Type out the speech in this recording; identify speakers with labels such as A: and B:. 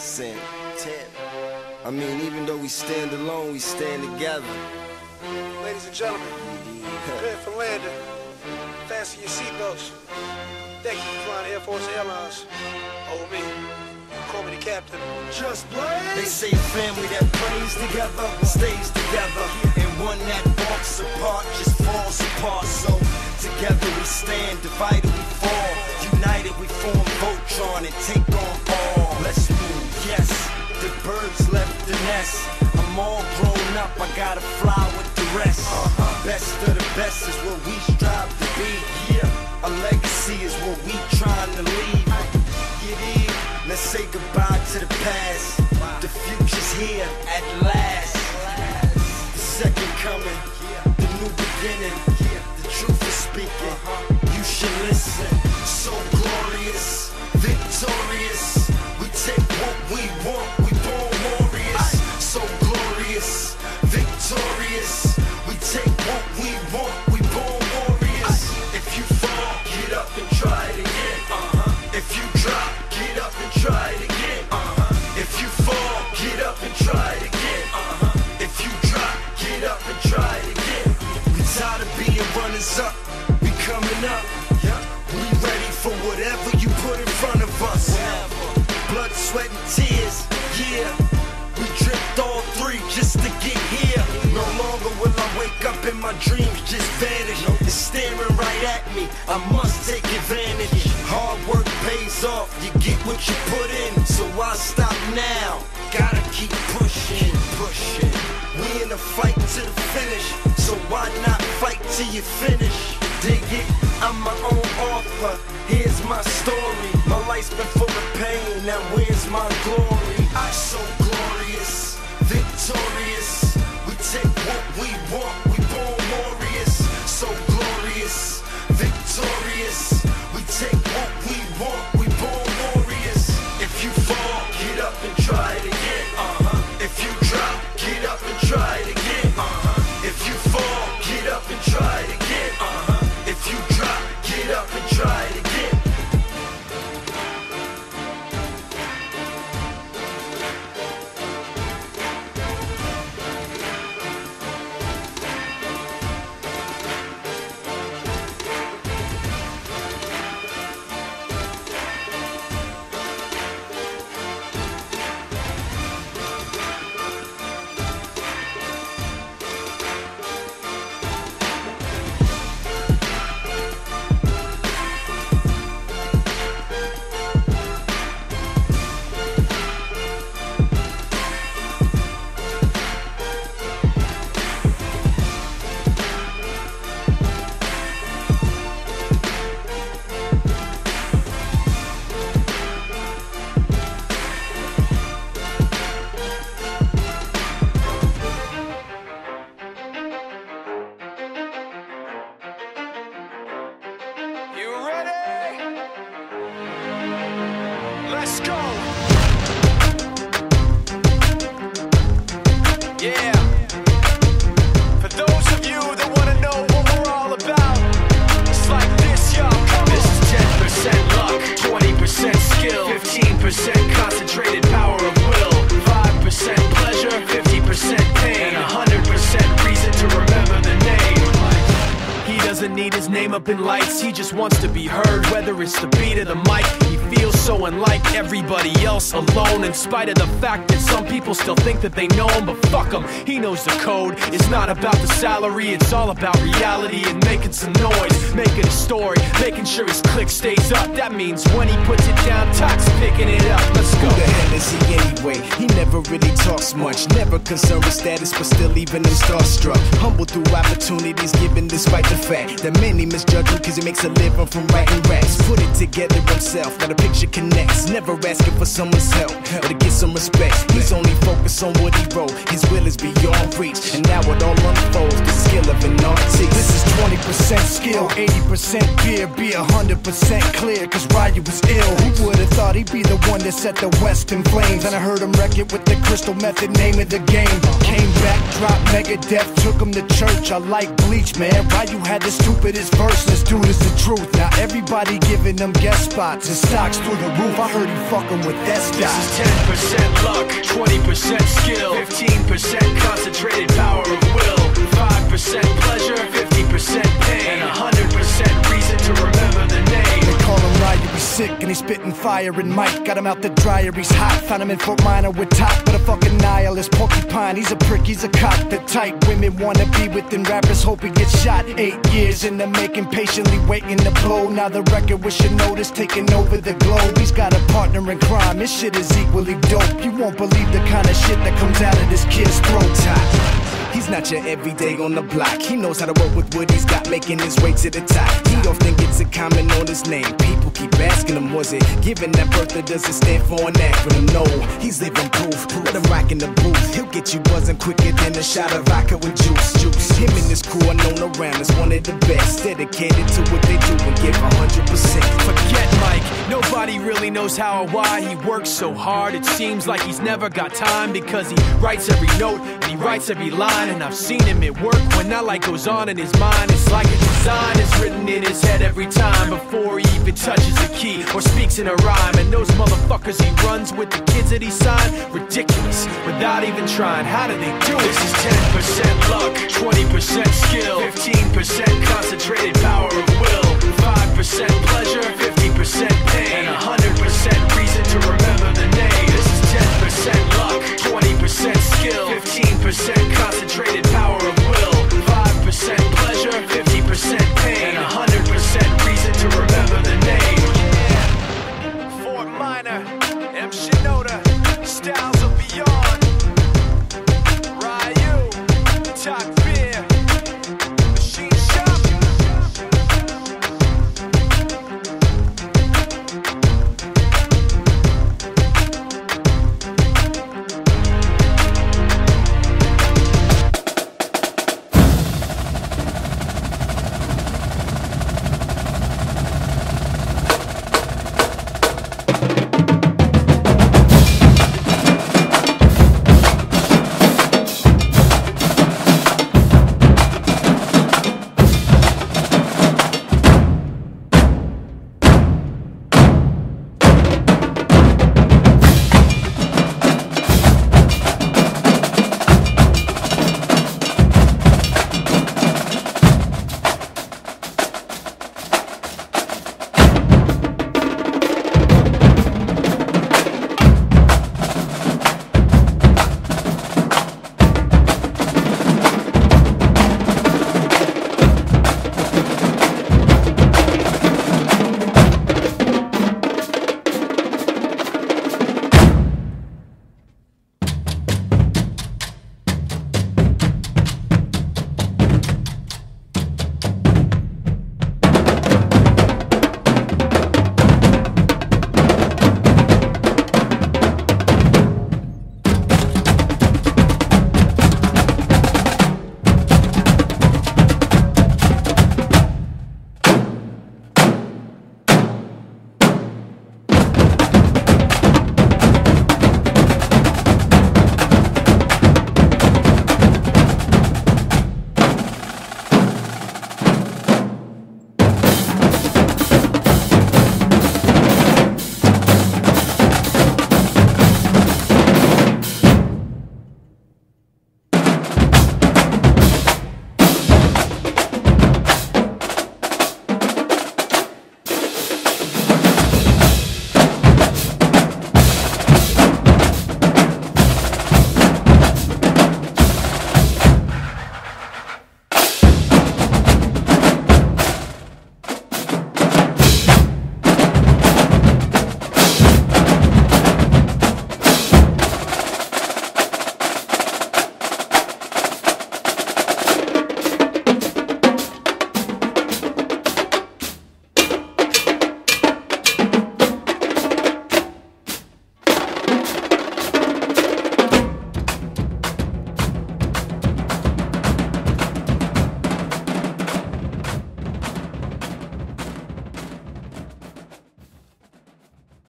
A: Santana. I mean, even though we stand alone, we stand together.
B: Ladies and gentlemen, prepare for landing. Fasten your seatbelts. Thank you for flying Air Force Airlines. Oh, me. Call me the captain. Just blaze.
A: They say family that prays together stays together, and one that walks apart just falls apart. So together we stand, divided we fall, united we form Voltron and take on all. Let's move, yes. The birds left the nest. I'm all grown up, I gotta fly with the rest. Best of the best is what we strive to be. Yeah, a legacy is what we trying to leave. Let's say goodbye to the past. The future's here at last. The second coming, the new beginning. The truth is speaking, you should listen. So glorious, victorious. We take what we want, we born warriors. So glorious, victorious. We take what we want, we born warriors. If you fall, get up and try it again. If you drop, get up and try it again. If you fall, get up and try it again. If you drop, get up and try it again. We tired of being runners up, we coming up. We ready for whatever you put in front of us. Blood, sweat, and tears, yeah. We dripped all three just to get here. No longer will I wake up and my dreams just vanish. It's staring right at me, I must take advantage. Hard work pays off, you get what you put in. So why stop now? Gotta keep pushing, pushing. We in a fight to the finish, so why not fight till you finish? Dig it? I'm my own author, here's my story. My life's been full of pain, now where's my glory? I'm so glorious, victorious. We take what we want, we born warriors. So glorious, victorious. We take what we want, we born warriors. If you fall, get up and try it again. If you drop, get up and try it again. If you fall, get up and try it again. If you drop, get up and try it again. Let's go! Yeah. For those of you that want to know what we're all about, it's like this, y'all. This is 10% luck, 20% skill, 15% concentrated power of will, 5% pleasure, 50% pain, and 100% reason to remember the name. He doesn't need his name up in lights, he just wants to be heard, whether it's the beat of the mic. He feels so unlike everybody else, alone, in spite of the fact that some people still think that they know him, but fuck him, he knows the code. It's not about the salary, it's all about reality and making some noise, making a story, making sure his click stays up. That means when he puts it down, Tox picking it up. Let's go.
C: Who the hell is he anyway? He never really talks much, never concerned with status, but still leaving him starstruck. Humble through opportunities given despite the fact that many misjudge him cause he makes a living from writing raps. Put it together himself, now the picture connects, never asking for someone's help or to get some respect. He's only focused on what he wrote, his will is beyond reach, and now it all unfolds, the skill of an artist. This is 20% skill, 80% beer, be 100% clear, cause Ryu was ill. Who would've thought he'd be the one that set the West in flames? And I heard heard him wreck it with the crystal method, name of the game. Came back, dropped Megadeth, took him to church. I like Bleach, man. Why you had the stupidest verse? Let's do this the truth. Now everybody giving them guest spots and stocks through the roof. I heard he fucking with that stock.
D: This is 10% luck, 20% skill, 15% concentrated power of will, 5% pleasure, 50% pain, and 100% reason to remember the name.
C: They call him Ryu, he's sick and he's spitting fire. And Mike got him out the dryer, he's hot. Found him in Fort Minor with top, but a fucking nihilist. Porcupine, he's a prick, he's a cock. The type women wanna be with, and rappers hope he gets shot. 8 years in the making, patiently waiting to blow. Now the record with your notice taking over the globe. He's got a partner in crime, his shit is equally dope. You won't believe the kind of shit that comes out of this kid's throat. He's not your everyday on the block. He knows how to work with what he's got, making his way to the top. He often gets a comment on his name. People keep asking him, was it given that birth or does it stand for an acronym? No, he's living proof. Let him rock in the booth. He'll get you buzzing quicker than a shot of vodka with juice. Him and his crew are known around as one of the best. Dedicated to what they do and give 100%.
D: Forget Mike, nobody really knows how or why he works so hard. It seems like he's never got time, because he writes every note and he writes every line. And I've seen him at work when that light goes on in his mind. It's like a design is written in his head every time, before he even touches a key or speaks in a rhyme. And those motherfuckers he runs with, the kids that he signed, ridiculous, without even trying. How do they do it? This is 10% luck, 20% skill, 15% concentrated power of will, 5% pleasure, 50% pain, and 100% reason